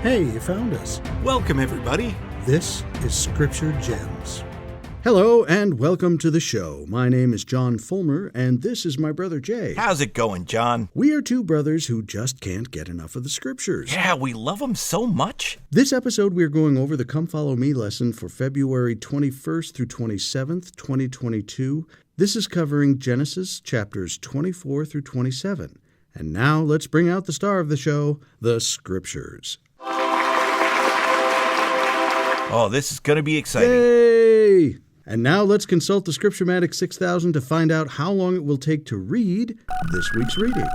Hey, you found us. Welcome, everybody. This is Scripture Gems. Hello, and welcome to the show. My name is John Fullmer, and this is my brother Jay. How's it going, John? We are two brothers who just can't get enough of the Scriptures. Yeah, we love them so much. This episode, we are going over the Come Follow Me lesson for February 21st through 27th, 2022. This is covering Genesis chapters 24 through 27. And now let's bring out the star of the show, the Scriptures. Oh, this is going to be exciting. Yay! And now let's consult the Scripturematic 6000 to find out how long it will take to read this week's reading.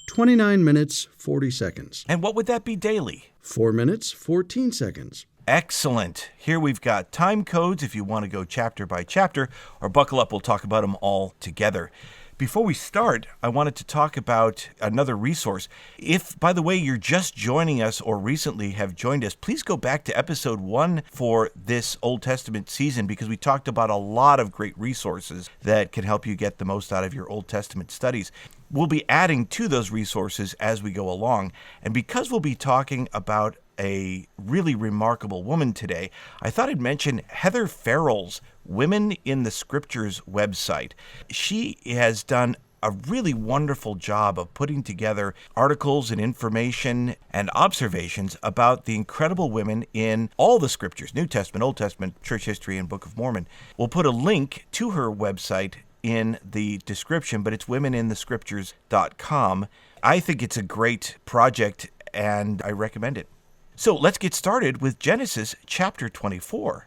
29 minutes, 40 seconds. And what would that be daily? 4 minutes, 14 seconds. Excellent. Here we've got time codes if you want to go chapter by chapter, or buckle up, we'll talk about them all together. Before we start, I wanted to talk about another resource. If, by the way, you're just joining us or recently have joined us, please go back to episode 1 for this Old Testament season because we talked about a lot of great resources that can help you get the most out of your Old Testament studies. We'll be adding to those resources as we go along. And because we'll be talking about a really remarkable woman today, I thought I'd mention Heather Farrell's Women in the Scriptures website. She has done a really wonderful job of putting together articles and information and observations about the incredible women in all the Scriptures, New Testament, Old Testament, Church History, and Book of Mormon. We'll put a link to her website in the description, but it's womeninthescriptures.com. I think it's a great project, and I recommend it. So let's get started with Genesis chapter 24.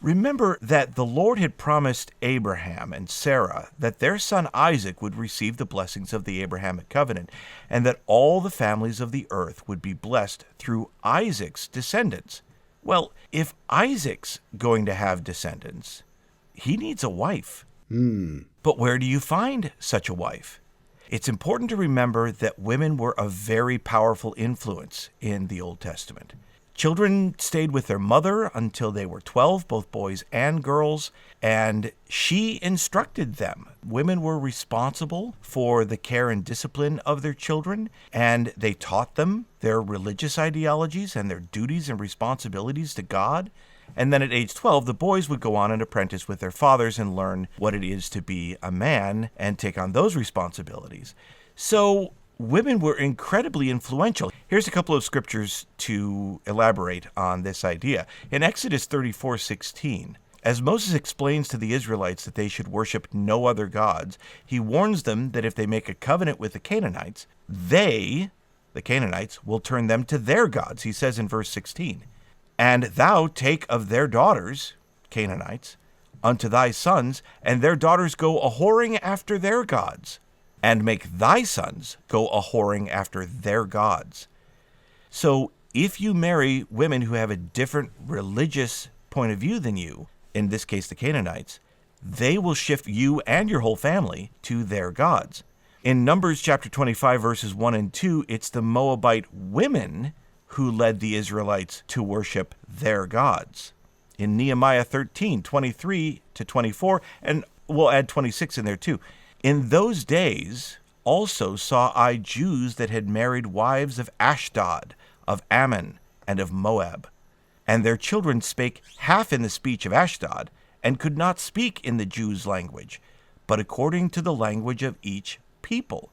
Remember that the Lord had promised Abraham and Sarah that their son Isaac would receive the blessings of the Abrahamic covenant, and that all the families of the earth would be blessed through Isaac's descendants. Well, if Isaac's going to have descendants, he needs a wife. But where do you find such a wife? It's important to remember that women were a very powerful influence in the Old Testament. Children stayed with their mother until they were 12, both boys and girls, and she instructed them. Women were responsible for the care and discipline of their children, and they taught them their religious ideologies and their duties and responsibilities to God. And then at age 12, the boys would go on and apprentice with their fathers and learn what it is to be a man and take on those responsibilities. So women were incredibly influential. Here's a couple of scriptures to elaborate on this idea. In Exodus 34:16, as Moses explains to the Israelites that they should worship no other gods, he warns them that if they make a covenant with the Canaanites, they, the Canaanites, will turn them to their gods. He says in verse 16, "And thou take of their daughters, Canaanites, unto thy sons, and their daughters go a-whoring after their gods, and make thy sons go a-whoring after their gods." So if you marry women who have a different religious point of view than you, in this case the Canaanites, they will shift you and your whole family to their gods. In Numbers chapter 25, verses 1 and 2, it's the Moabite women who led the Israelites to worship their gods. In Nehemiah 13, 23 to 24, and we'll add 26 in there too. "In those days also saw I Jews that had married wives of Ashdod, of Ammon, and of Moab. And their children spake half in the speech of Ashdod, and could not speak in the Jews' language, but according to the language of each people."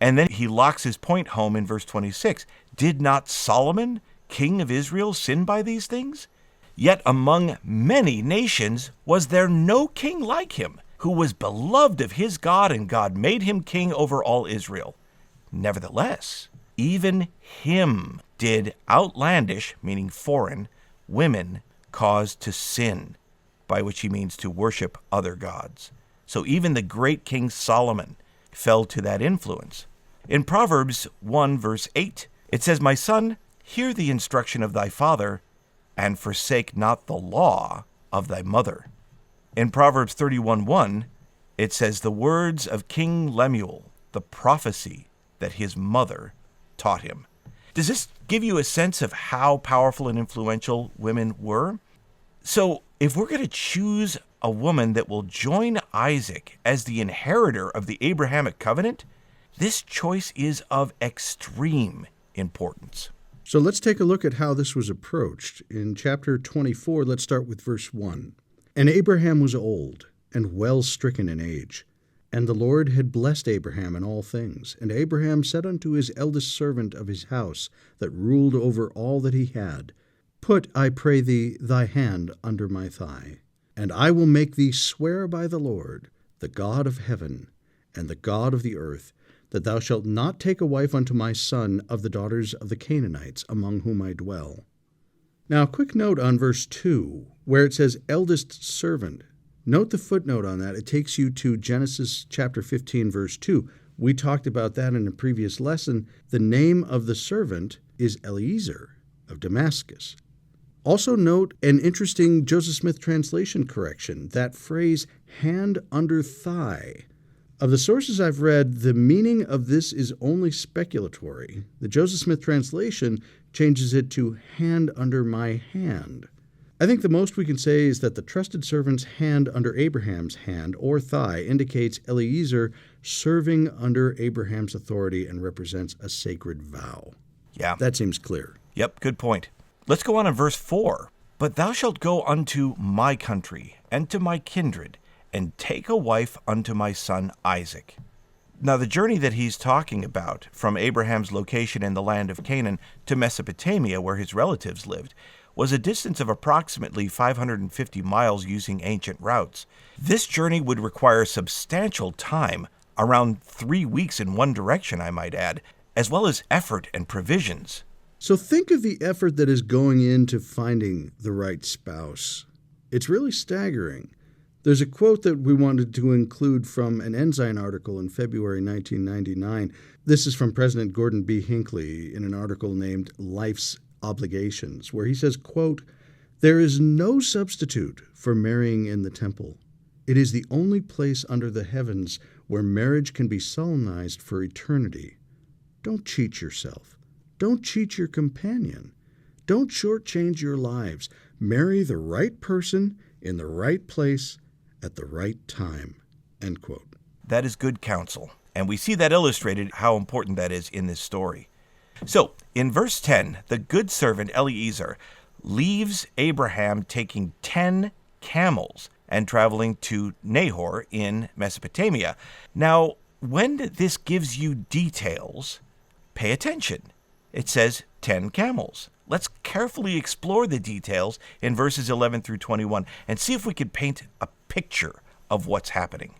And then he locks his point home in verse 26. "Did not Solomon, king of Israel, sin by these things? Yet among many nations was there no king like him, who was beloved of his God, and God made him king over all Israel. Nevertheless, even him did outlandish," meaning foreign, "women cause to sin," by which he means to worship other gods. So even the great King Solomon fell to that influence. In Proverbs 1, verse 8, it says, "My son, hear the instruction of thy father, and forsake not the law of thy mother." In Proverbs 31:1, it says, "The words of King Lemuel, the prophecy that his mother taught him." Does this give you a sense of how powerful and influential women were? So if we're going to choose a woman that will join Isaac as the inheritor of the Abrahamic covenant, this choice is of extreme importance. So let's take a look at how this was approached. In chapter 24, let's start with verse 1. And Abraham was old and well stricken in age. And the Lord had blessed Abraham in all things. And Abraham said unto his eldest servant of his house, that ruled over all that he had, Put, I pray thee, thy hand under my thigh, and I will make thee swear by the Lord, the God of heaven, and the God of the earth, that thou shalt not take a wife unto my son of the daughters of the Canaanites, among whom I dwell. Now, a quick note on verse 2, where it says eldest servant. Note the footnote on that. It takes you to Genesis chapter 15, verse 2. We talked about that in a previous lesson. The name of the servant is Eliezer of Damascus. Also note an interesting Joseph Smith translation correction. That phrase, hand under thigh. Of the sources I've read, the meaning of this is only speculatory. The Joseph Smith translation changes it to hand under my hand. I think the most we can say is that the trusted servant's hand under Abraham's hand, or thigh, indicates Eliezer serving under Abraham's authority and represents a sacred vow. Yeah. That seems clear. Yep, good point. Let's go on in verse 4. But thou shalt go unto my country, and to my kindred, and take a wife unto my son Isaac. Now, the journey that he's talking about, from Abraham's location in the land of Canaan to Mesopotamia, where his relatives lived, was a distance of approximately 550 miles using ancient routes. This journey would require substantial time, around 3 weeks in one direction, I might add, as well as effort and provisions. So think of the effort that is going into finding the right spouse. It's really staggering. There's a quote that we wanted to include from an Ensign article in February 1999. This is from President Gordon B. Hinckley in an article named Life's Obligations, where he says, quote, There is no substitute for marrying in the temple. It is the only place under the heavens where marriage can be solemnized for eternity. Don't cheat yourself. Don't cheat your companion. Don't shortchange your lives. Marry the right person in the right place at the right time. End quote. That is good counsel, and we see that illustrated how important that is in this story. So, in verse 10, the good servant Eliezer leaves Abraham taking 10 camels and traveling to Nahor in Mesopotamia. Now, when this gives you details, pay attention. It says 10 camels. Let's carefully explore the details in verses 11 through 21 and see if we can paint a picture of what's happening.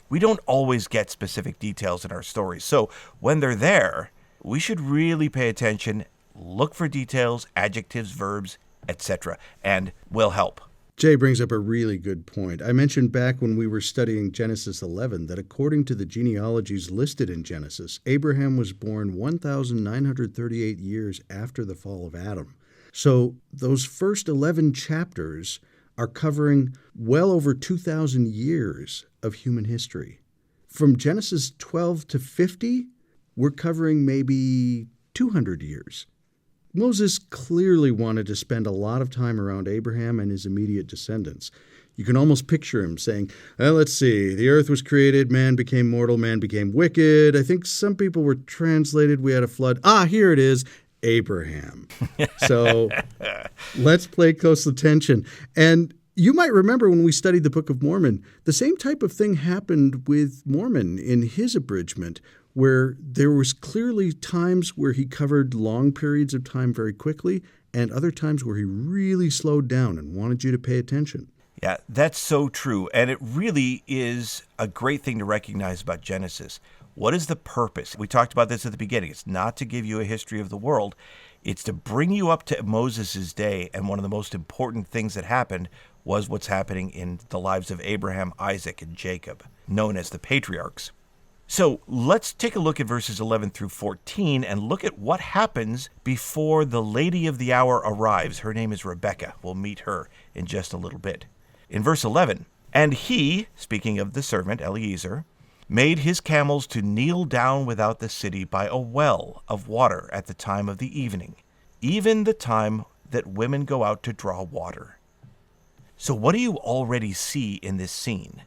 We don't always get specific details in our stories, so when they're there, we should really pay attention, look for details, adjectives, verbs, etc., and will help. Jay brings up a really good point. I mentioned back when we were studying Genesis 11 that according to the genealogies listed in Genesis, Abraham was born 1,938 years after the fall of Adam. So those first 11 chapters are covering well over 2,000 years of human history. From Genesis 12 to 50, we're covering maybe 200 years. Moses clearly wanted to spend a lot of time around Abraham and his immediate descendants. You can almost picture him saying, well, let's see, the earth was created, man became mortal, man became wicked. I think some people were translated, we had a flood. Here it is, Abraham. So let's pay close attention. And you might remember when we studied the Book of Mormon, the same type of thing happened with Mormon in his abridgment, where there was clearly times where he covered long periods of time very quickly and other times where he really slowed down and wanted you to pay attention. Yeah, that's so true. And it really is a great thing to recognize about Genesis. What is the purpose? We talked about this at the beginning. It's not to give you a history of the world. It's to bring you up to Moses' day. And one of the most important things that happened was what's happening in the lives of Abraham, Isaac, and Jacob, known as the patriarchs. So let's take a look at verses 11 through 14 and look at what happens before the lady of the hour arrives. Her name is Rebekah. We'll meet her in just a little bit. In verse 11, and he, speaking of the servant Eliezer, made his camels to kneel down without the city by a well of water at the time of the evening, even the time that women go out to draw water. So what do you already see in this scene?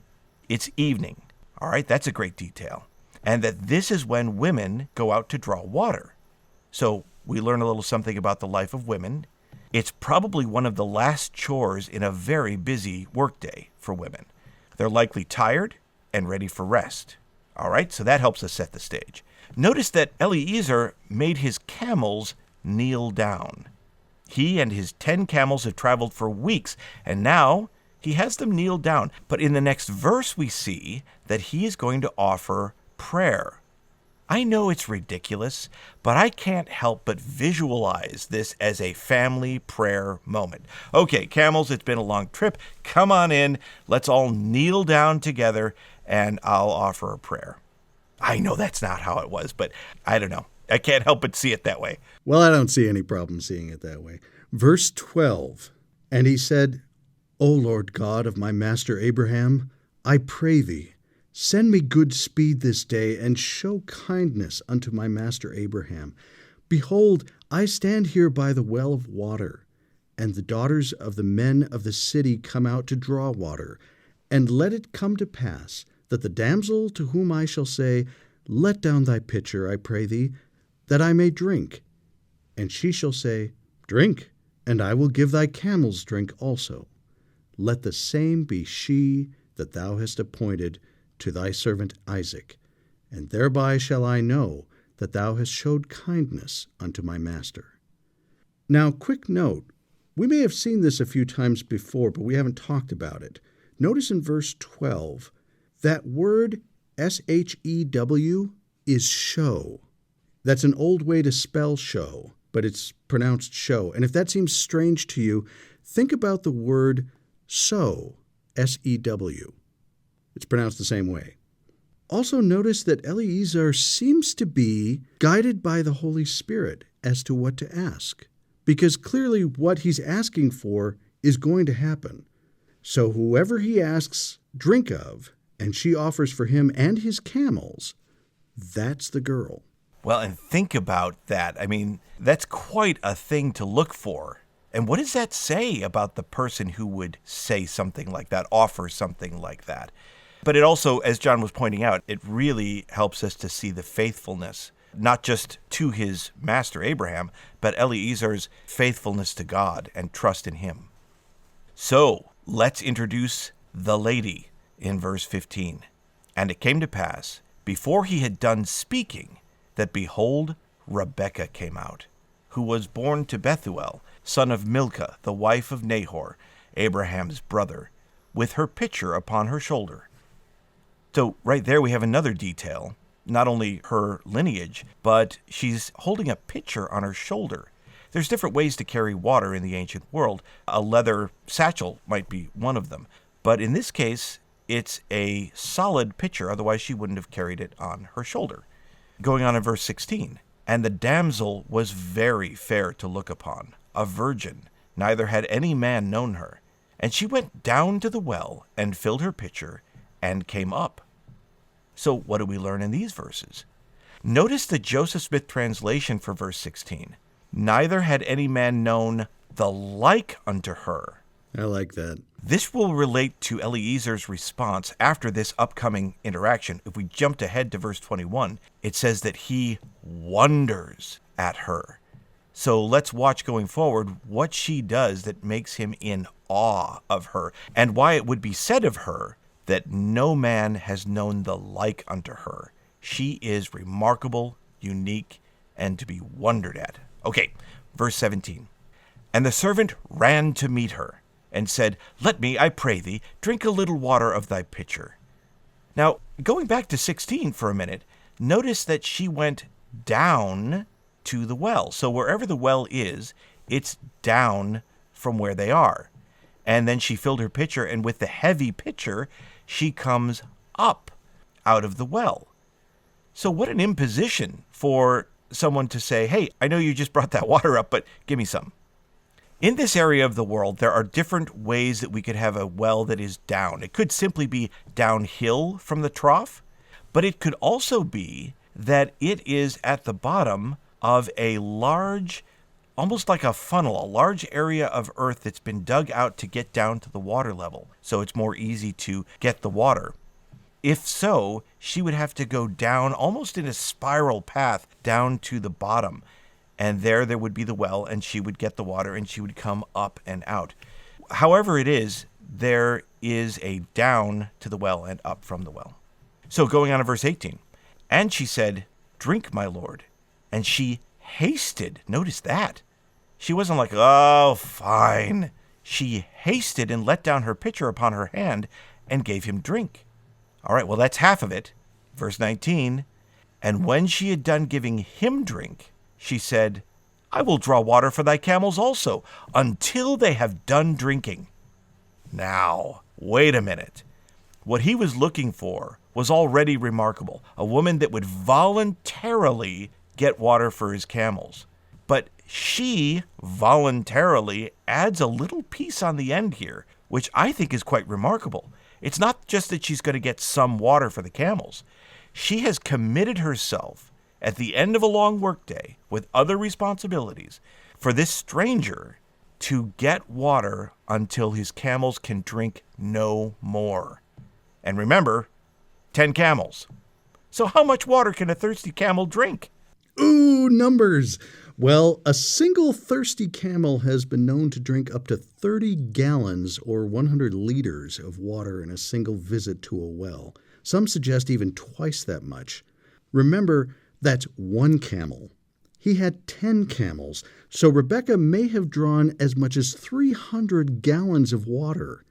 It's evening. All right, that's a great detail. And that this is when women go out to draw water. So we learn a little something about the life of women. It's probably one of the last chores in a very busy workday for women. They're likely tired and ready for rest. All right, so that helps us set the stage. Notice that Eliezer made his camels kneel down. He and his 10 camels have traveled for weeks, and now he has them kneel down. But in the next verse, we see that he is going to offer prayer. I know it's ridiculous, but I can't help but visualize this as a family prayer moment. Okay, camels, it's been a long trip. Come on in. Let's all kneel down together, and I'll offer a prayer. I know that's not how it was, but I don't know. I can't help but see it that way. Well, I don't see any problem seeing it that way. Verse 12, and he said, O Lord God of my master Abraham, I pray thee, send me good speed this day, and show kindness unto my master Abraham. Behold, I stand here by the well of water, and the daughters of the men of the city come out to draw water. And let it come to pass, that the damsel to whom I shall say, Let down thy pitcher, I pray thee, that I may drink. And she shall say, Drink, and I will give thy camels drink also. Let the same be she that thou hast appointed to thy servant Isaac, and thereby shall I know that thou hast showed kindness unto my master. Now, quick note, we may have seen this a few times before, but we haven't talked about it. Notice in verse 12, that word S-H-E-W is show. That's an old way to spell show, but it's pronounced show. And if that seems strange to you, think about the word sow, S-E-W. It's pronounced the same way. Also notice that Eliezer seems to be guided by the Holy Spirit as to what to ask, because clearly what he's asking for is going to happen. So whoever he asks drink of, and she offers for him and his camels, that's the girl. Well, and think about that. I mean, that's quite a thing to look for. And what does that say about the person who would say something like that, offer something like that? But it also, as John was pointing out, it really helps us to see the faithfulness, not just to his master Abraham, but Eliezer's faithfulness to God and trust in him. So let's introduce the lady in verse 15. And it came to pass, before he had done speaking, that behold, Rebekah came out, who was born to Bethuel, son of Milcah, the wife of Nahor, Abraham's brother, with her pitcher upon her shoulder. So right there we have another detail, not only her lineage, but she's holding a pitcher on her shoulder. There's different ways to carry water in the ancient world. A leather satchel might be one of them. But in this case, it's a solid pitcher, otherwise she wouldn't have carried it on her shoulder. Going on in verse 16, and the damsel was very fair to look upon, a virgin, neither had any man known her. And she went down to the well, and filled her pitcher, and came up. So what do we learn in these verses? Notice the Joseph Smith translation for verse 16. Neither had any man known the like unto her. I like that. This will relate to Eliezer's response after this upcoming interaction. If we jumped ahead to verse 21, it says that he wonders at her. So let's watch going forward what she does that makes him in awe of her, and why it would be said of her that no man has known the like unto her. She is remarkable, unique, and to be wondered at. Okay, verse 17. And the servant ran to meet her, and said, Let me, I pray thee, drink a little water of thy pitcher. Now, going back to 16 for a minute, notice that she went down to the well. So wherever the well is, it's down from where they are. And then she filled her pitcher, and with the heavy pitcher, she comes up out of the well. So what an imposition for someone to say, hey, I know you just brought that water up, but give me some. In this area of the world, there are different ways that we could have a well that is down. It could simply be downhill from the trough, but it could also be that it is at the bottom of a large, almost like a funnel, a large area of earth that's been dug out to get down to the water level, so it's more easy to get the water. If so, she would have to go down almost in a spiral path down to the bottom. and there would be the well, and she would get the water, and she would come up and out. However it is, there is a down to the well and up from the well. So going on to verse 18, and she said, "Drink, my lord." And she hasted. Notice that. She wasn't like, "Oh, fine." She hasted and let down her pitcher upon her hand and gave him drink. All right, well, that's half of it. Verse 19, and when she had done giving him drink, she said, "I will draw water for thy camels also, until they have done drinking." Now, wait a minute. What he was looking for was already remarkable. A woman that would voluntarily get water for his camels. But she voluntarily adds a little piece on the end here, which I think is quite remarkable. It's not just that she's going to get some water for the camels. She has committed herself at the end of a long workday with other responsibilities for this stranger to get water until his camels can drink no more. And remember, 10 camels. So how much water can a thirsty camel drink? Ooh, numbers. Well, a single thirsty camel has been known to drink up to 30 gallons or 100 liters of water in a single visit to a well. Some suggest even twice that much. Remember, that's one camel. He had 10 camels, so Rebekah may have drawn as much as 300 gallons of water.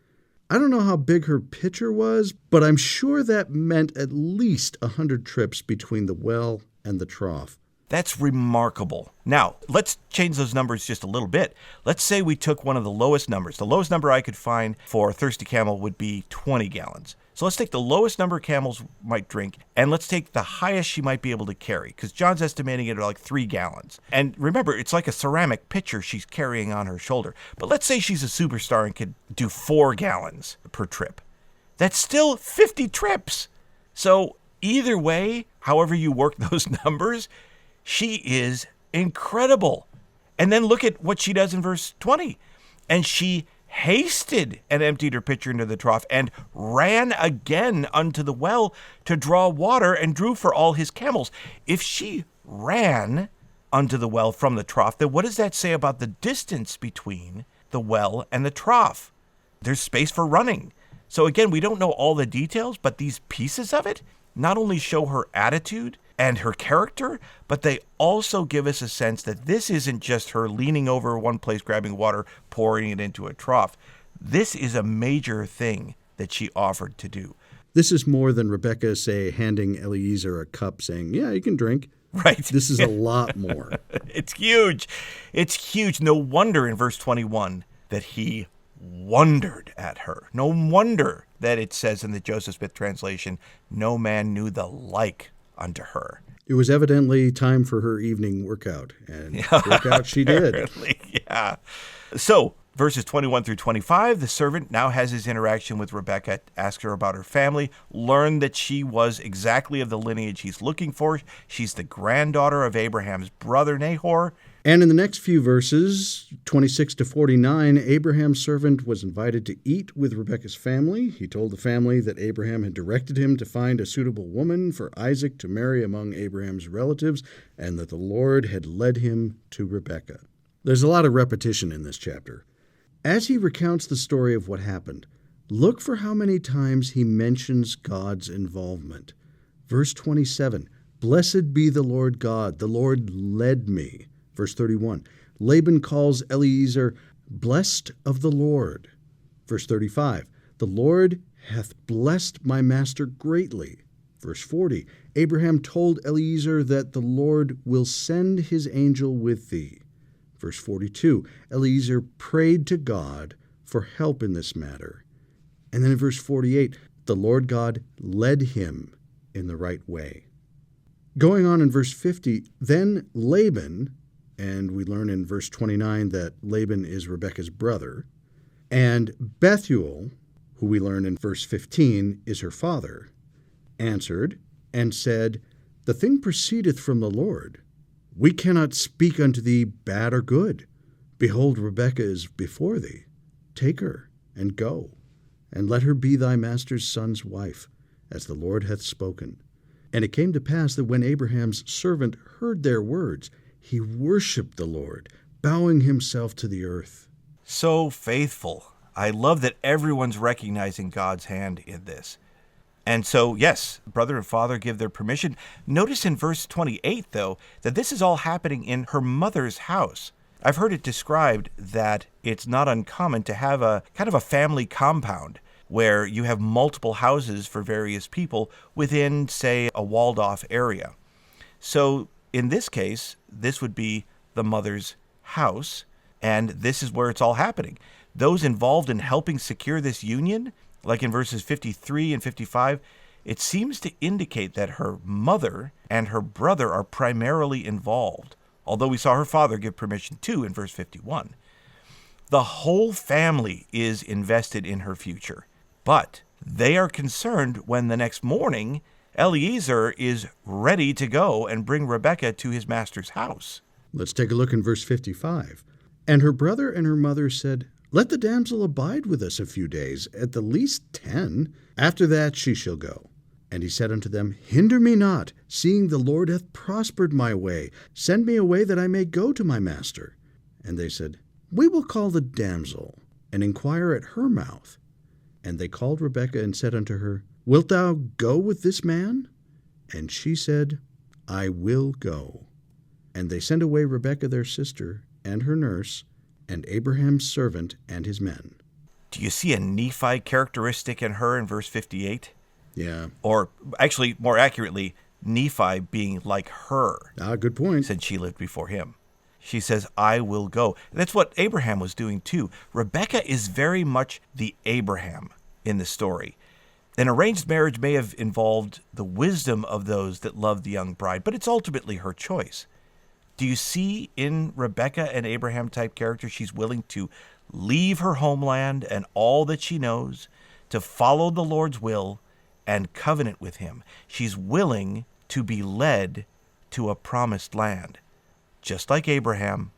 I don't know how big her pitcher was, but I'm sure that meant at least 100 trips between the well and the trough. That's remarkable. Now, let's change those numbers just a little bit. Let's say we took one of the lowest numbers. The lowest number I could find for a thirsty camel would be 20 gallons. So let's take the lowest number camels might drink, and let's take the highest she might be able to carry, because John's estimating it at like 3 gallons. And remember, it's like a ceramic pitcher she's carrying on her shoulder. But let's say she's a superstar and could do 4 gallons per trip. That's still 50 trips. So either way, however you work those numbers, she is incredible. And then look at what she does in verse 20. And she hasted and emptied her pitcher into the trough and ran again unto the well to draw water and drew for all his camels. If she ran unto the well from the trough, then what does that say about the distance between the well and the trough? There's space for running. So again, we don't know all the details, but these pieces of it not only show her attitude and her character, but they also give us a sense that this isn't just her leaning over one place, grabbing water, pouring it into a trough. This is a major thing that she offered to do. This is more than Rebekah, say, handing Eliezer a cup saying, "Yeah, you can drink." Right. This is a lot more. It's huge. It's huge. No wonder in verse 21 that he wondered at her. No wonder that it says in the Joseph Smith translation, no man knew the like unto her. It was evidently time for her evening workout, and workout she did. Apparently, yeah. So, verses 21 through 25, the servant now has his interaction with Rebekah, asks her about her family, learned that she was exactly of the lineage he's looking for. She's the granddaughter of Abraham's brother Nahor. And in the next few verses, 26 to 49, Abraham's servant was invited to eat with Rebekah's family. He told the family that Abraham had directed him to find a suitable woman for Isaac to marry among Abraham's relatives, and that the Lord had led him to Rebekah. There's a lot of repetition in this chapter. As he recounts the story of what happened, look for how many times he mentions God's involvement. Verse 27, "Blessed be the Lord God, the Lord led me." Verse 31, Laban calls Eliezer blessed of the Lord. Verse 35, "The Lord hath blessed my master greatly." Verse 40, Abraham told Eliezer that the Lord will send his angel with thee. Verse 42, Eliezer prayed to God for help in this matter. And then in verse 48, the Lord God led him in the right way. Going on in verse 50, then Laban, and we learn in verse 29 that Laban is Rebekah's brother, and Bethuel, who we learn in verse 15 is her father, answered and said, "The thing proceedeth from the Lord. We cannot speak unto thee bad or good. Behold, Rebekah is before thee. Take her, and go, and let her be thy master's son's wife, as the Lord hath spoken." And it came to pass that when Abraham's servant heard their words, he worshiped the Lord, bowing himself to the earth. So faithful. I love that everyone's recognizing God's hand in this. And so, yes, brother and father give their permission. Notice in verse 28, though, that this is all happening in her mother's house. I've heard it described that it's not uncommon to have a kind of a family compound where you have multiple houses for various people within, say, a walled-off area. So in this case, this would be the mother's house, and this is where it's all happening. Those involved in helping secure this union, like in verses 53 and 55, it seems to indicate that her mother and her brother are primarily involved, although we saw her father give permission too in verse 51. The whole family is invested in her future, but they are concerned when the next morning Eliezer is ready to go and bring Rebekah to his master's house. Let's take a look in verse 55. And her brother and her mother said, Let the damsel abide with us a few days, at the least 10. After that she shall go. And he said unto them, Hinder me not, seeing the Lord hath prospered my way. Send me away that I may go to my master. And they said, We will call the damsel, and inquire at her mouth. And they called Rebekah and said unto her, Wilt thou go with this man? And she said, I will go. And they sent away Rebekah their sister, and her nurse, and Abraham's servant and his men. Do you see a Nephi characteristic in her in verse 58? Yeah. Or actually, more accurately, Nephi being like her. Good point. Since she lived before him. She says, I will go. That's what Abraham was doing too. Rebekah is very much the Abraham in the story. An arranged marriage may have involved the wisdom of those that love the young bride, but it's ultimately her choice. Do you see in Rebekah an Abraham-type character? She's willing to leave her homeland and all that she knows to follow the Lord's will and covenant with him. She's willing to be led to a promised land, just like Abraham.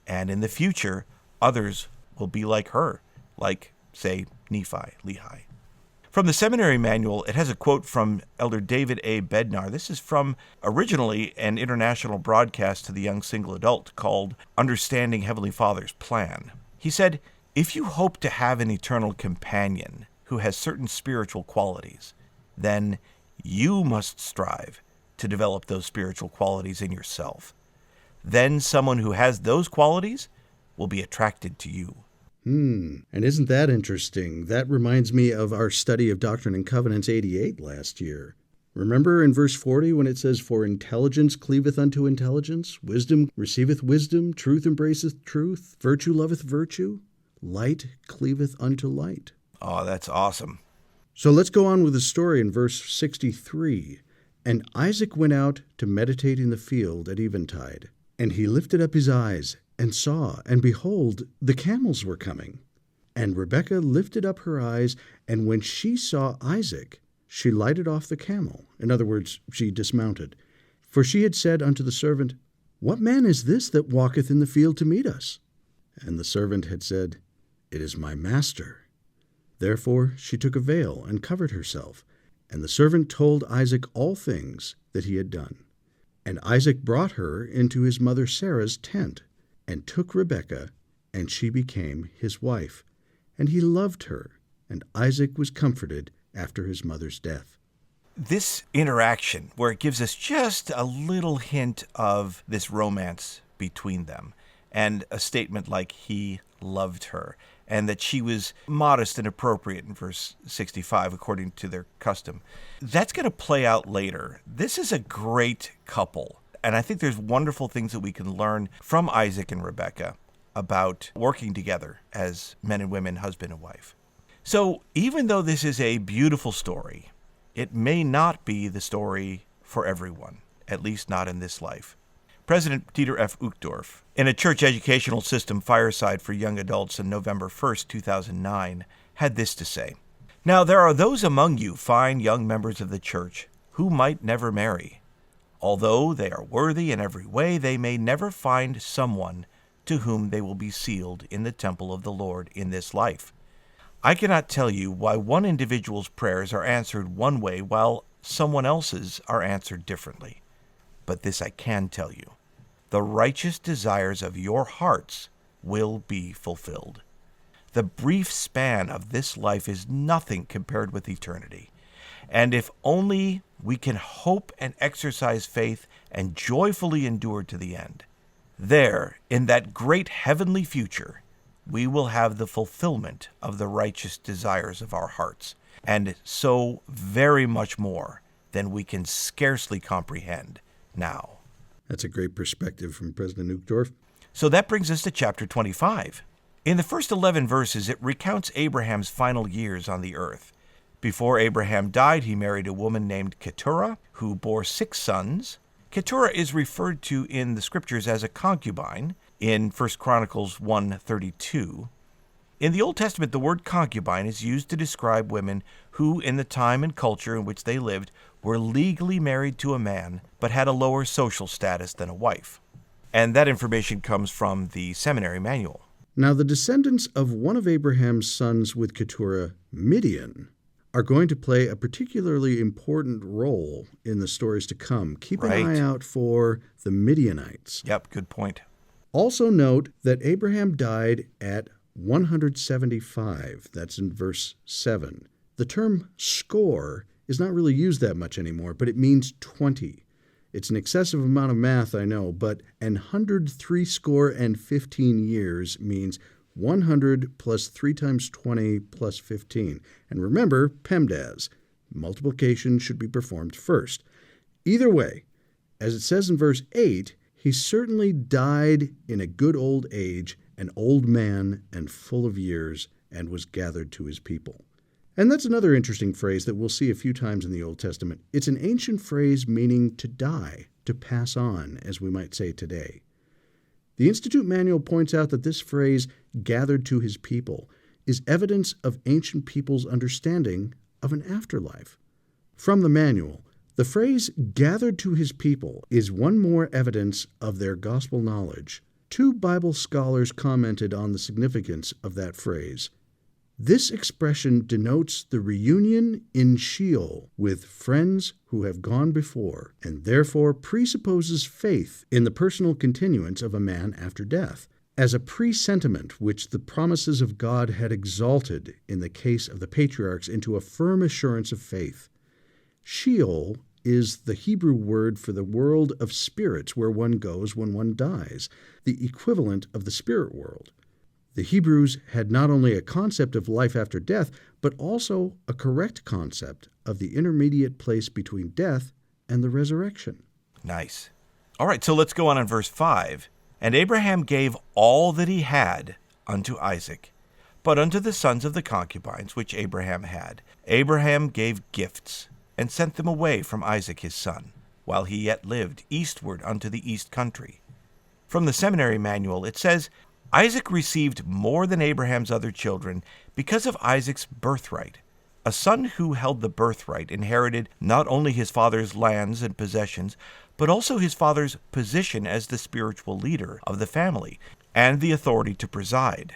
And in the future, others will be like her, like, say, Nephi, Lehi. From the seminary manual, it has a quote from Elder David A. Bednar. This is from originally an international broadcast to the young single adult called Understanding Heavenly Father's Plan. He said, If you hope to have an eternal companion who has certain spiritual qualities, then you must strive to develop those spiritual qualities in yourself. Then someone who has those qualities will be attracted to you. And isn't that interesting? That reminds me of our study of Doctrine and Covenants 88 last year. Remember in verse 40 when it says, For intelligence cleaveth unto intelligence, wisdom receiveth wisdom, truth embraceth truth, virtue loveth virtue, light cleaveth unto light. Oh, that's awesome. So let's go on with the story in verse 63. And Isaac went out to meditate in the field at eventide, and he lifted up his eyes, and saw, and behold, the camels were coming. And Rebekah lifted up her eyes, and when she saw Isaac, she lighted off the camel. In other words, she dismounted. For she had said unto the servant, What man is this that walketh in the field to meet us? And the servant had said, It is my master. Therefore she took a veil and covered herself. And the servant told Isaac all things that he had done. And Isaac brought her into his mother Sarah's tent, and took Rebekah, and she became his wife. And he loved her, and Isaac was comforted after his mother's death. This interaction, where it gives us just a little hint of this romance between them, and a statement like he loved her, and that she was modest and appropriate in verse 65, according to their custom, that's going to play out later. This is a great couple. And I think there's wonderful things that we can learn from Isaac and Rebekah about working together as men and women, husband and wife. So even though this is a beautiful story, it may not be the story for everyone, at least not in this life. President Dieter F. Uchtdorf, in a church educational system fireside for young adults on November 1st, 2009, had this to say. Now there are those among you fine young members of the church who might never marry. Although they are worthy in every way, they may never find someone to whom they will be sealed in the temple of the Lord in this life. I cannot tell you why one individual's prayers are answered one way while someone else's are answered differently. But this I can tell you. the righteous desires of your hearts will be fulfilled. The brief span of this life is nothing compared with eternity. And if only we can hope and exercise faith and joyfully endure to the end, there, in that great heavenly future, we will have the fulfillment of the righteous desires of our hearts, and so very much more than we can scarcely comprehend now. That's a great perspective from President Uchtdorf. So that brings us to chapter 25. In the first 11 verses, it recounts Abraham's final years on the earth. Before Abraham died, he married a woman named Keturah, who bore 6 sons. Keturah is referred to in the scriptures as a concubine in 1 Chronicles 1:32. In the Old Testament, the word concubine is used to describe women who, in the time and culture in which they lived, were legally married to a man, but had a lower social status than a wife. And that information comes from the seminary manual. Now, the descendants of one of Abraham's sons with Keturah, Midian, are going to play a particularly important role in the stories to come. Keep an eye out for the Midianites. Yep, good point. Also note that Abraham died at 175. That's in verse 7. The term score is not really used that much anymore, but it means 20. It's an excessive amount of math, I know, but 163 years means 100 plus 3 times 20 plus 15. And remember, PEMDAS, multiplication should be performed first. Either way, as it says in verse 8, he certainly died in a good old age, an old man and full of years, and was gathered to his people. And that's another interesting phrase that we'll see a few times in the Old Testament. It's an ancient phrase meaning to die, to pass on, as we might say today. The Institute Manual points out that this phrase, gathered to his people, is evidence of ancient people's understanding of an afterlife. From the manual, the phrase, gathered to his people, is one more evidence of their gospel knowledge. 2 Bible scholars commented on the significance of that phrase. This expression denotes the reunion in Sheol with friends who have gone before, and therefore presupposes faith in the personal continuance of a man after death, as a presentiment which the promises of God had exalted in the case of the patriarchs into a firm assurance of faith. Sheol is the Hebrew word for the world of spirits where one goes when one dies, the equivalent of the spirit world. The Hebrews had not only a concept of life after death, but also a correct concept of the intermediate place between death and the resurrection. Nice. All right, so let's go on in verse 5. And Abraham gave all that he had unto Isaac. But unto the sons of the concubines which Abraham had, Abraham gave gifts, and sent them away from Isaac his son, while he yet lived eastward unto the east country. From the seminary manual it says, Isaac received more than Abraham's other children because of Isaac's birthright. A son who held the birthright inherited not only his father's lands and possessions, but also his father's position as the spiritual leader of the family and the authority to preside.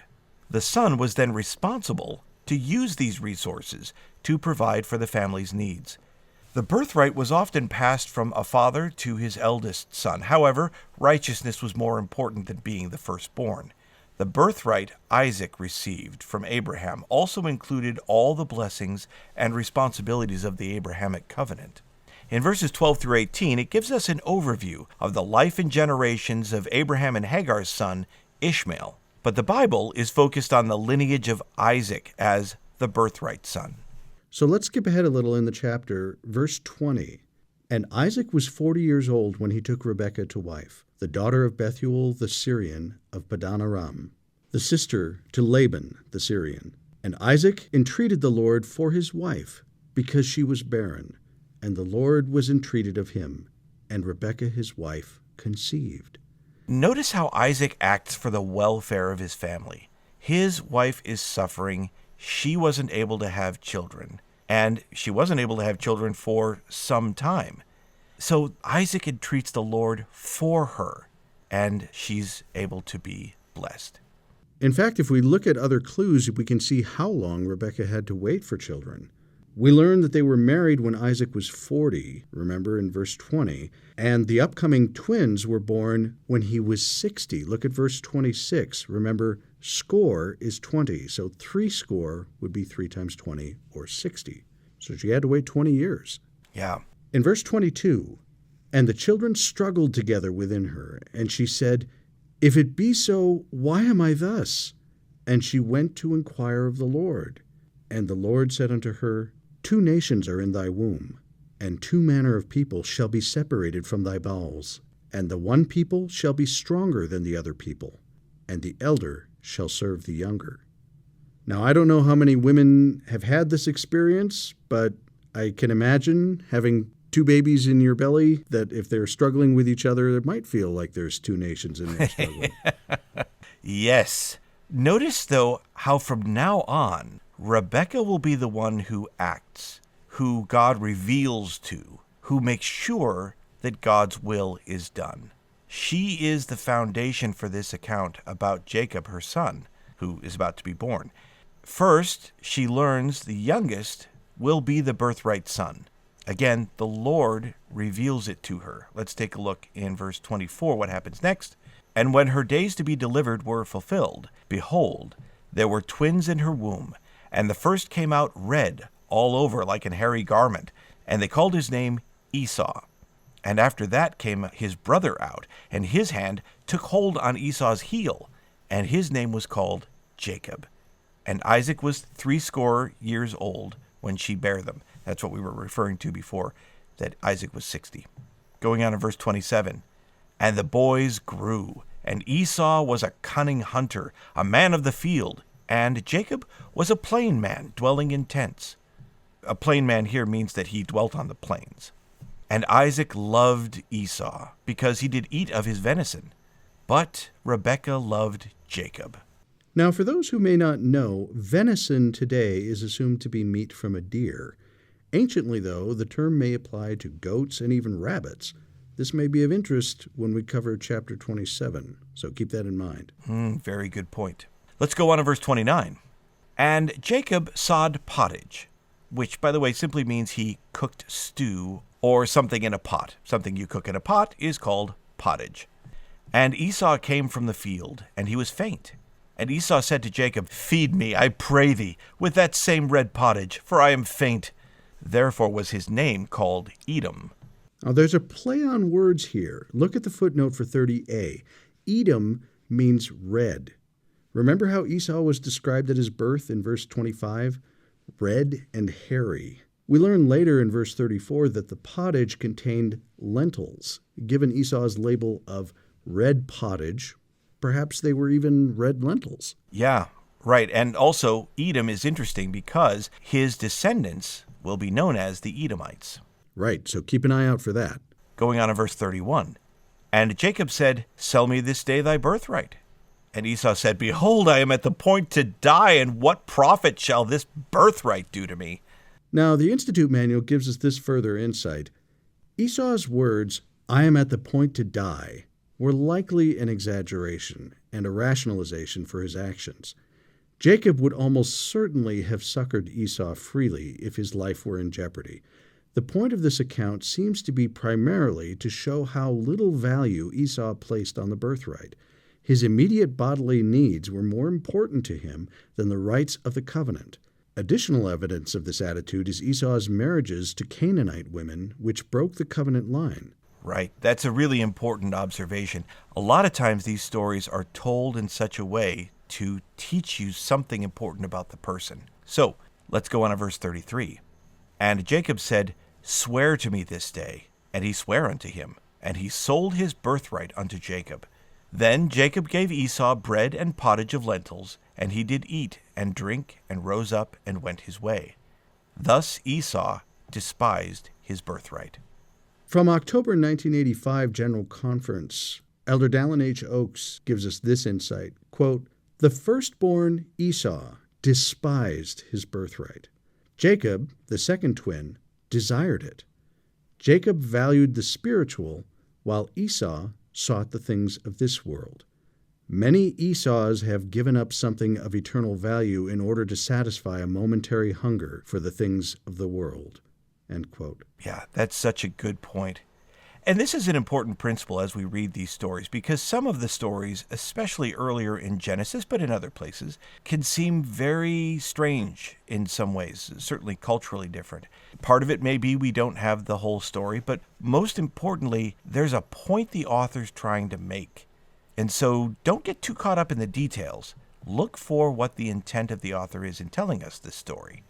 The son was then responsible to use these resources to provide for the family's needs. The birthright was often passed from a father to his eldest son. However, righteousness was more important than being the firstborn. The birthright Isaac received from Abraham also included all the blessings and responsibilities of the Abrahamic covenant. In verses 12 through 18, it gives us an overview of the life and generations of Abraham and Hagar's son, Ishmael. But the Bible is focused on the lineage of Isaac as the birthright son. So let's skip ahead a little in the chapter, verse 20. And Isaac was 40 years old when he took Rebekah to wife, the daughter of Bethuel the Syrian of Padan Aram, the sister to Laban the Syrian. And Isaac entreated the Lord for his wife, because she was barren. And the Lord was entreated of him, and Rebekah his wife conceived. Notice how Isaac acts for the welfare of his family. His wife is suffering. She wasn't able to have children, and she wasn't able to have children for some time. So Isaac entreats the Lord for her, and she's able to be blessed. In fact, if we look at other clues, we can see how long Rebekah had to wait for children. We learn that they were married when Isaac was 40, remember in verse 20, and the upcoming twins were born when he was 60. Look at verse 26. Remember, score is 20, so 60 would be 3 times 20, or 60. So she had to wait 20 years. Yeah. In verse 22, and the children struggled together within her, and she said, If it be so, why am I thus? And she went to inquire of the Lord. And the Lord said unto her, 2 nations are in thy womb, and 2 manner of people shall be separated from thy bowels. And the one people shall be stronger than the other people, and the elder shall serve the younger. Now, I don't know how many women have had this experience, but I can imagine having 2 babies in your belly that if they're struggling with each other, it might feel like there's 2 nations in there struggling. Yes. Notice, though, how from now on, Rebekah will be the one who acts, who God reveals to, who makes sure that God's will is done. She is the foundation for this account about Jacob, her son, who is about to be born. First, she learns the youngest will be the birthright son. Again, the Lord reveals it to her. Let's take a look in verse 24, what happens next. And when her days to be delivered were fulfilled, behold, there were twins in her womb, and the first came out red all over like an hairy garment, and they called his name Esau. And after that came his brother out, and his hand took hold on Esau's heel, and his name was called Jacob. And Isaac was 80 years old when she bare them. That's what we were referring to before, that Isaac was 60. Going on in verse 27, and the boys grew, and Esau was a cunning hunter, a man of the field, and Jacob was a plain man dwelling in tents. A plain man here means that he dwelt on the plains. And Isaac loved Esau, because he did eat of his venison. But Rebekah loved Jacob. Now, for those who may not know, venison today is assumed to be meat from a deer. Anciently, though, the term may apply to goats and even rabbits. This may be of interest when we cover chapter 27, so keep that in mind. Very good point. Let's go on to verse 29. And Jacob sod pottage, which, by the way, simply means he cooked stew or something in a pot. Something you cook in a pot is called pottage. And Esau came from the field, and he was faint. And Esau said to Jacob, Feed me, I pray thee, with that same red pottage, for I am faint. Therefore was his name called Edom. Now, there's a play on words here. Look at the footnote for 30a. Edom means red. Remember how Esau was described at his birth in verse 25? Red and hairy. We learn later in verse 34 that the pottage contained lentils, given Esau's label of red pottage. Perhaps they were even red lentils. Yeah, right. And also, Edom is interesting because his descendants will be known as the Edomites. Right, so keep an eye out for that. Going on in verse 31. And Jacob said, Sell me this day thy birthright. And Esau said, Behold, I am at the point to die, and what profit shall this birthright do to me? Now, the Institute Manual gives us this further insight. Esau's words, I am at the point to die, were likely an exaggeration and a rationalization for his actions. Jacob would almost certainly have succored Esau freely if his life were in jeopardy. The point of this account seems to be primarily to show how little value Esau placed on the birthright. His immediate bodily needs were more important to him than the rights of the covenant. Additional evidence of this attitude is Esau's marriages to Canaanite women, which broke the covenant line. Right. That's a really important observation. A lot of times these stories are told in such a way to teach you something important about the person. So, let's go on to verse 33. And Jacob said, Swear to me this day. And he sware unto him, and he sold his birthright unto Jacob. Then Jacob gave Esau bread and pottage of lentils, and he did eat and drink, and rose up and went his way. Thus Esau despised his birthright. From October 1985 General Conference, Elder Dallin H. Oakes gives us this insight, quote, The firstborn Esau despised his birthright. Jacob, the second twin, desired it. Jacob valued the spiritual, while Esau sought the things of this world. Many Esau's have given up something of eternal value in order to satisfy a momentary hunger for the things of the world." End quote. Yeah, that's such a good point. And this is an important principle as we read these stories, because some of the stories, especially earlier in Genesis, but in other places, can seem very strange in some ways, certainly culturally different. Part of it may be we don't have the whole story, but most importantly, there's a point the author's trying to make. And so don't get too caught up in the details. Look for what the intent of the author is in telling us this story.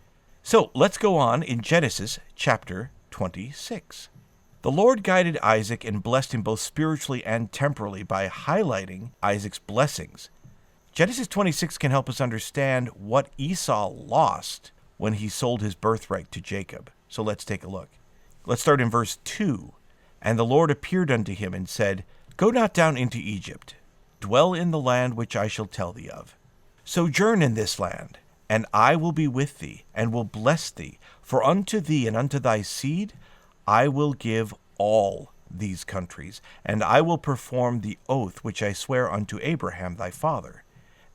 So let's go on in Genesis chapter 26. The Lord guided Isaac and blessed him both spiritually and temporally by highlighting Isaac's blessings. Genesis 26 can help us understand what Esau lost when he sold his birthright to Jacob. So let's take a look. Let's start in verse 2. "And the Lord appeared unto him and said, Go not down into Egypt. Dwell in the land which I shall tell thee of. Sojourn in this land, and I will be with thee, and will bless thee. For unto thee and unto thy seed I will give all these countries, and I will perform the oath which I swear unto Abraham thy father.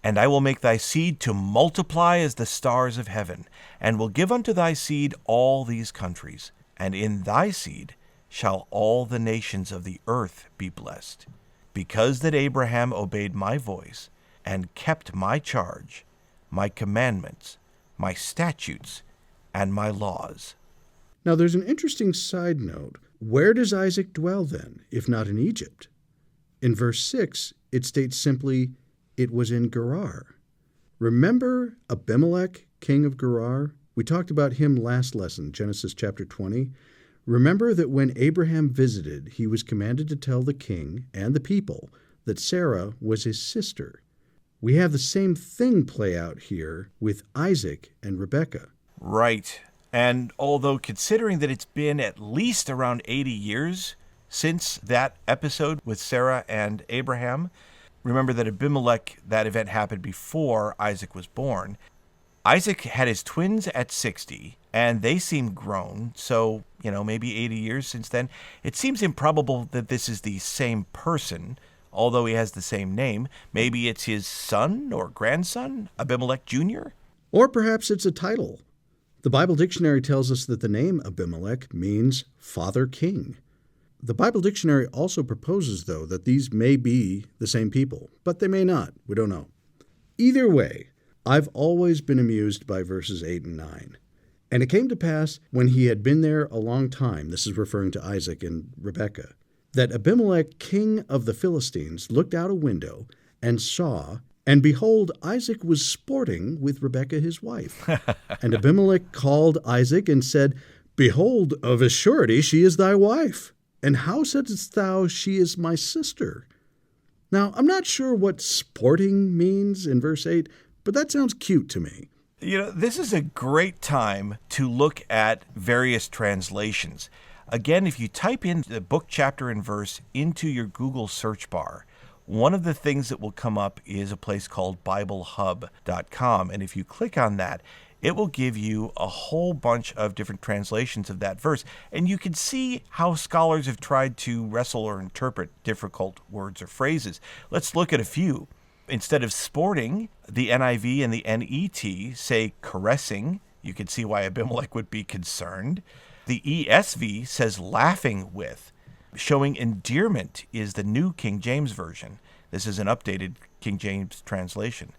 And I will make thy seed to multiply as the stars of heaven, and will give unto thy seed all these countries. And in thy seed shall all the nations of the earth be blessed, because that Abraham obeyed my voice, and kept my charge, my commandments, my statutes, and my laws." Now there's an interesting side note. Where does Isaac dwell then, if not in Egypt? In verse 6, it states simply, "It was in Gerar." Remember Abimelech, king of Gerar? We talked about him last lesson, Genesis chapter 20. Remember that when Abraham visited, he was commanded to tell the king and the people that Sarah was his sister. We have the same thing play out here with Isaac and Rebekah. Right. And although considering that it's been at least around 80 years since that episode with Sarah and Abraham, remember that Abimelech, that event happened before Isaac was born. Isaac had his twins at 60, and they seem grown, so, maybe 80 years since then. It seems improbable that this is the same person, although he has the same name. Maybe it's his son or grandson, Abimelech Jr.? Or perhaps it's a title. The Bible Dictionary tells us that the name Abimelech means Father King. The Bible Dictionary also proposes, though, that these may be the same people, but they may not. We don't know. Either way, I've always been amused by verses 8 and 9. "And it came to pass, when he had been there a long time," this is referring to Isaac and Rebekah, "that Abimelech, king of the Philistines, looked out a window and saw, and behold, Isaac was sporting with Rebekah his wife. And Abimelech called Isaac and said, Behold, of a surety she is thy wife. And how saidst thou, she is my sister?" Now, I'm not sure what sporting means in verse 8, but that sounds cute to me. This is a great time to look at various translations. Again, if you type in the book, chapter, and verse into your Google search bar, one of the things that will come up is a place called BibleHub.com. And if you click on that, it will give you a whole bunch of different translations of that verse. And you can see how scholars have tried to wrestle or interpret difficult words or phrases. Let's look at a few. Instead of sporting, the NIV and the NET say caressing. You can see why Abimelech would be concerned. The ESV says laughing with. Showing endearment is the New King James Version. This is an updated King James translation.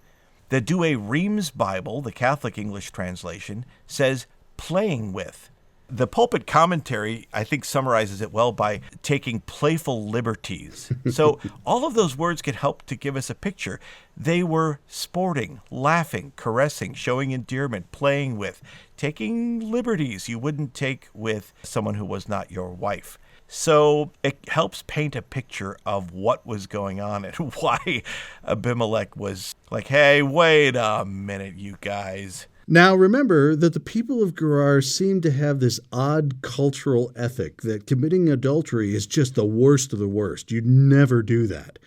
The Douay Rheims Bible, the Catholic English translation, says playing with. The Pulpit Commentary, I think, summarizes it well by taking playful liberties. So all of those words can help to give us a picture. They were sporting, laughing, caressing, showing endearment, playing with, taking liberties you wouldn't take with someone who was not your wife. So it helps paint a picture of what was going on and why Abimelech was like, hey, wait a minute, you guys. Now remember that the people of Gerar seem to have this odd cultural ethic that committing adultery is just the worst of the worst. You'd never do that.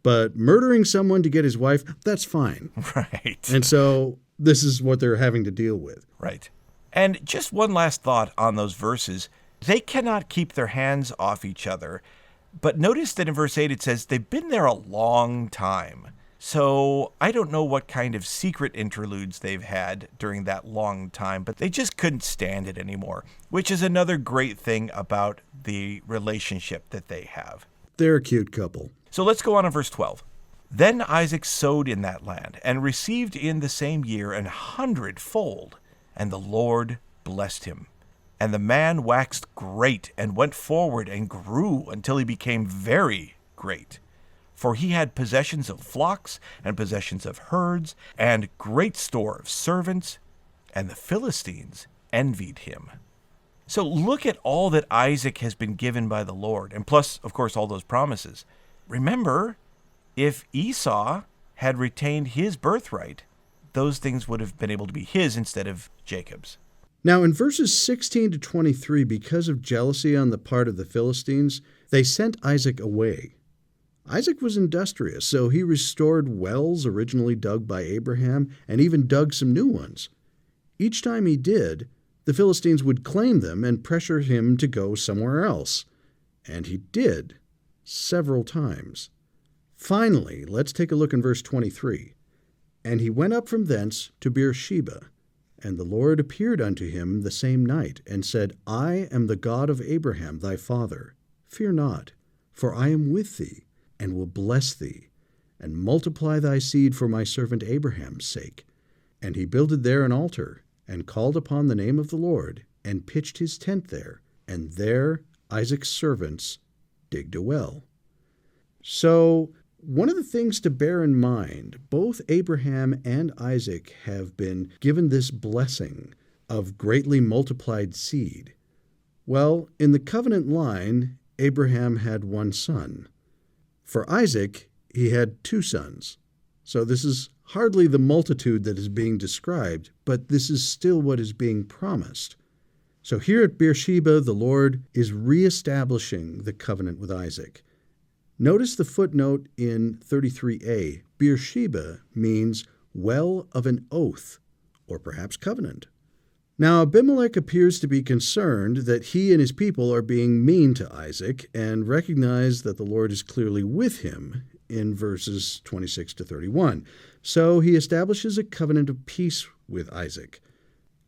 But murdering someone to get his wife, that's fine. Right. And so this is what they're having to deal with. Right. And just one last thought on those verses. They cannot keep their hands off each other. But notice that in verse 8 it says they've been there a long time. So I don't know what kind of secret interludes they've had during that long time, but they just couldn't stand it anymore, which is another great thing about the relationship that they have. They're a cute couple. So let's go on to verse 12. Then Isaac sowed in that land, and received in the same year 100-fold, and the Lord blessed him. And the man waxed great, and went forward, and grew until he became very great. For he had possessions of flocks, and possessions of herds, and great store of servants, and the Philistines envied him. So look at all that Isaac has been given by the Lord, and plus, of course, all those promises. Remember, if Esau had retained his birthright, those things would have been able to be his instead of Jacob's. Now, in verses 16 to 23, because of jealousy on the part of the Philistines, they sent Isaac away. Isaac was industrious, so he restored wells originally dug by Abraham and even dug some new ones. Each time he did, the Philistines would claim them and pressure him to go somewhere else. And he did, several times. Finally, let's take a look in verse 23. And he went up from thence to Beersheba, and the Lord appeared unto him the same night, and said, I am the God of Abraham thy father. Fear not, for I am with thee, and will bless thee, and multiply thy seed for my servant Abraham's sake. And he builded there an altar, and called upon the name of the Lord, and pitched his tent there, and there Isaac's servants digged a well. So, one of the things to bear in mind, both Abraham and Isaac have been given this blessing of greatly multiplied seed. Well, in the covenant line, Abraham had one son. For Isaac, he had two sons. So this is hardly the multitude that is being described, but this is still what is being promised. So here at Beersheba, the Lord is reestablishing the covenant with Isaac. Notice the footnote in 33a. Beersheba means well of an oath, or perhaps covenant. Now Abimelech appears to be concerned that he and his people are being mean to Isaac, and recognize that the Lord is clearly with him in verses 26 to 31. So he establishes a covenant of peace with Isaac.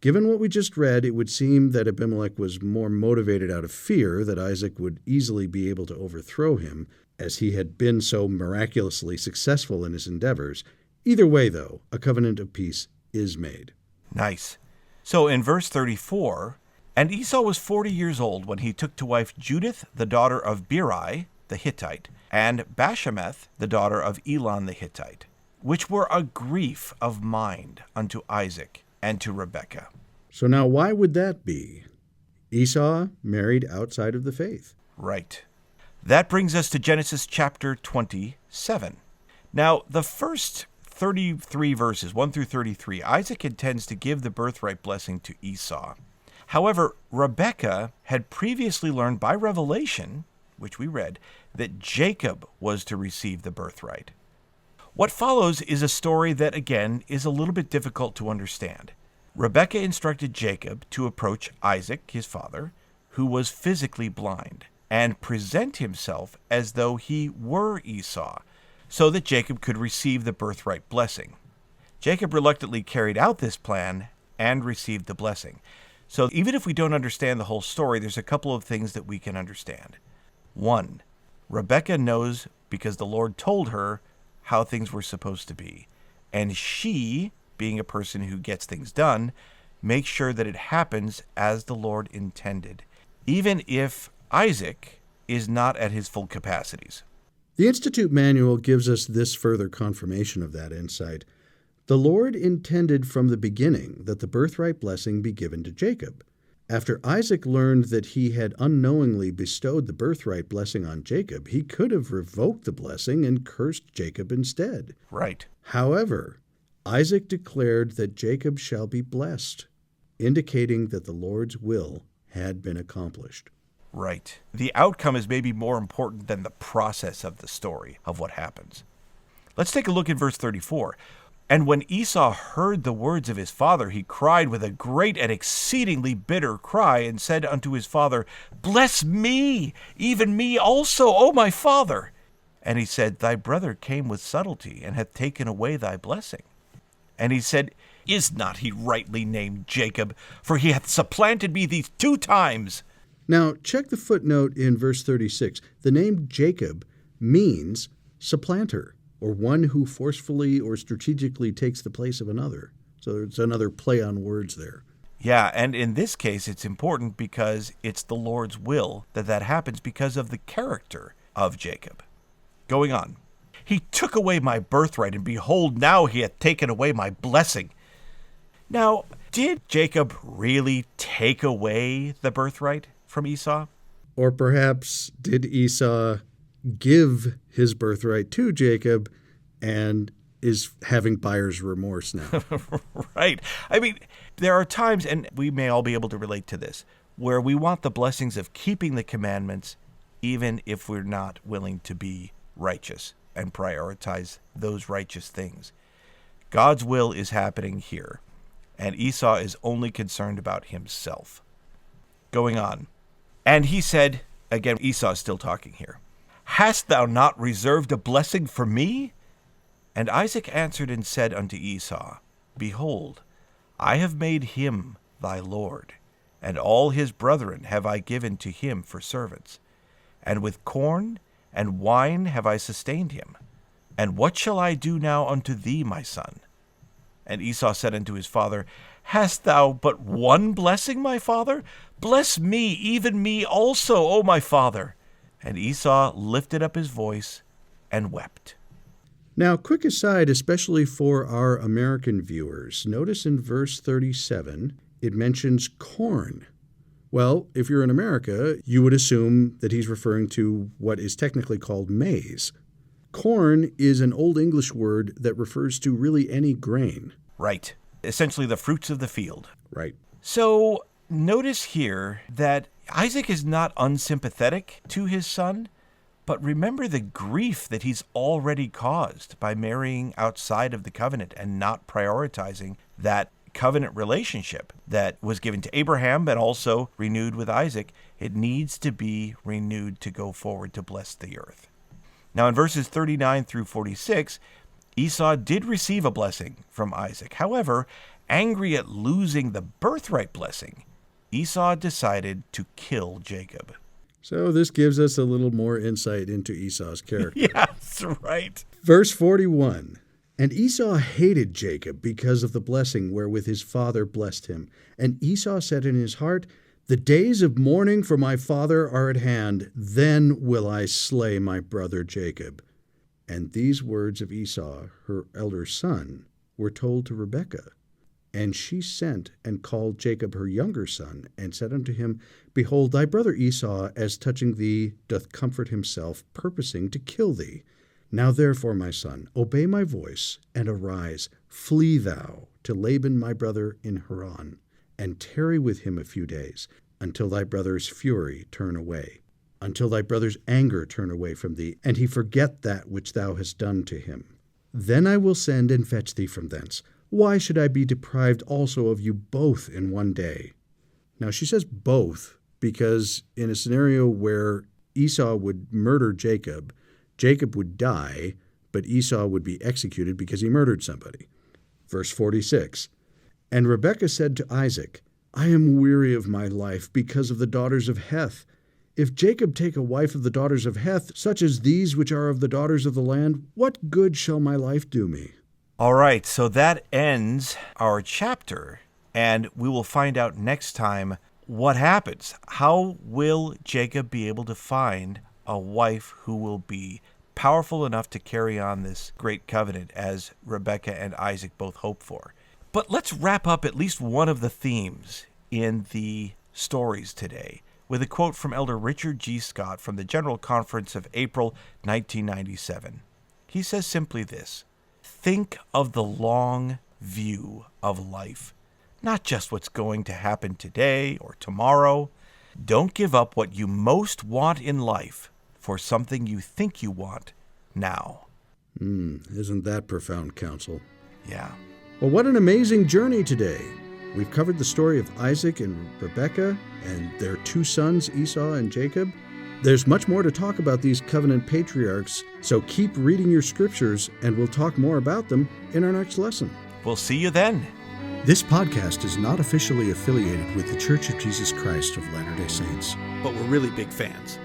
Given what we just read, it would seem that Abimelech was more motivated out of fear that Isaac would easily be able to overthrow him, as he had been so miraculously successful in his endeavors. Either way, though, a covenant of peace is made. Nice. So in verse 34, and Esau was 40 years old when he took to wife Judith, the daughter of Beeri the Hittite, and Bashemath, the daughter of Elon the Hittite, which were a grief of mind unto Isaac and to Rebekah. So now why would that be? Esau married outside of the faith. Right. That brings us to Genesis chapter 27. Now, the first 33 verses, 1 through 33, Isaac intends to give the birthright blessing to Esau. However, Rebekah had previously learned by revelation, which we read, that Jacob was to receive the birthright. What follows is a story that, again, is a little bit difficult to understand. Rebekah instructed Jacob to approach Isaac, his father, who was physically blind, and present himself as though he were Esau, so that Jacob could receive the birthright blessing. Jacob reluctantly carried out this plan and received the blessing. So even if we don't understand the whole story, there's a couple of things that we can understand. 1, Rebekah knows because the Lord told her how things were supposed to be. And she, being a person who gets things done, makes sure that it happens as the Lord intended, even if Isaac is not at his full capacities. The Institute Manual gives us this further confirmation of that insight. The Lord intended from the beginning that the birthright blessing be given to Jacob. After Isaac learned that he had unknowingly bestowed the birthright blessing on Jacob, he could have revoked the blessing and cursed Jacob instead. Right. However, Isaac declared that Jacob shall be blessed, indicating that the Lord's will had been accomplished. Right. The outcome is maybe more important than the process of the story of what happens. Let's take a look at verse 34. And when Esau heard the words of his father, he cried with a great and exceedingly bitter cry, and said unto his father, Bless me, even me also, O my father. And he said, Thy brother came with subtlety, and hath taken away thy blessing. And he said, Is not he rightly named Jacob? For he hath supplanted me these 2 times. Now, check the footnote in verse 36. The name Jacob means supplanter, or one who forcefully or strategically takes the place of another. So it's another play on words there. Yeah, and in this case, it's important because it's the Lord's will that happens because of the character of Jacob. Going on. He took away my birthright, and behold, now he hath taken away my blessing. Now, did Jacob really take away the birthright from Esau? Or perhaps did Esau give his birthright to Jacob and is having buyer's remorse now? Right. I mean, there are times, and we may all be able to relate to this, where we want the blessings of keeping the commandments even if we're not willing to be righteous and prioritize those righteous things. God's will is happening here, and Esau is only concerned about himself. Going on. And he said, again, Esau is still talking here, Hast thou not reserved a blessing for me? And Isaac answered and said unto Esau, Behold, I have made him thy lord, and all his brethren have I given to him for servants. And with corn and wine have I sustained him. And what shall I do now unto thee, my son? And Esau said unto his father, Hast thou but one blessing, my father? Bless me, even me also, O my father. And Esau lifted up his voice and wept. Now, quick aside, especially for our American viewers, notice in verse 37, it mentions corn. Well, if you're in America, you would assume that he's referring to what is technically called maize. Corn is an Old English word that refers to really any grain. Right. Essentially the fruits of the field. Right. So notice here that Isaac is not unsympathetic to his son, but remember the grief that he's already caused by marrying outside of the covenant and not prioritizing that covenant relationship that was given to Abraham and also renewed with Isaac. It needs to be renewed to go forward to bless the earth. Now in verses 39 through 46, Esau did receive a blessing from Isaac. However, angry at losing the birthright blessing, Esau decided to kill Jacob. So this gives us a little more insight into Esau's character. Yes, right. Verse 41, And Esau hated Jacob because of the blessing wherewith his father blessed him. And Esau said in his heart, The days of mourning for my father are at hand, then will I slay my brother Jacob. And these words of Esau, her elder son, were told to Rebekah. And she sent and called Jacob her younger son, and said unto him, Behold, thy brother Esau, as touching thee, doth comfort himself, purposing to kill thee. Now therefore, my son, obey my voice, and arise, flee thou to Laban my brother in Haran, and tarry with him a few days, until thy brother's fury turn away, until thy brother's anger turn away from thee, and he forget that which thou hast done to him. Then I will send and fetch thee from thence. Why should I be deprived also of you both in one day? Now she says both, because in a scenario where Esau would murder Jacob, Jacob would die, but Esau would be executed because he murdered somebody. Verse 46, And Rebekah said to Isaac, I am weary of my life because of the daughters of Heth. If Jacob take a wife of the daughters of Heth, such as these which are of the daughters of the land, what good shall my life do me? All right, so that ends our chapter, and we will find out next time what happens. How will Jacob be able to find a wife who will be powerful enough to carry on this great covenant as Rebekah and Isaac both hope for? But let's wrap up at least one of the themes in the stories today with a quote from Elder Richard G. Scott from the General Conference of April 1997. He says simply this: Think of the long view of life, not just what's going to happen today or tomorrow. Don't give up what you most want in life for something you think you want now. Isn't that profound counsel? Yeah. Well, what an amazing journey today. We've covered the story of Isaac and Rebekah and their 2 sons, Esau and Jacob. There's much more to talk about these covenant patriarchs, so keep reading your scriptures, and we'll talk more about them in our next lesson. We'll see you then. This podcast is not officially affiliated with the Church of Jesus Christ of Latter-day Saints. But we're really big fans.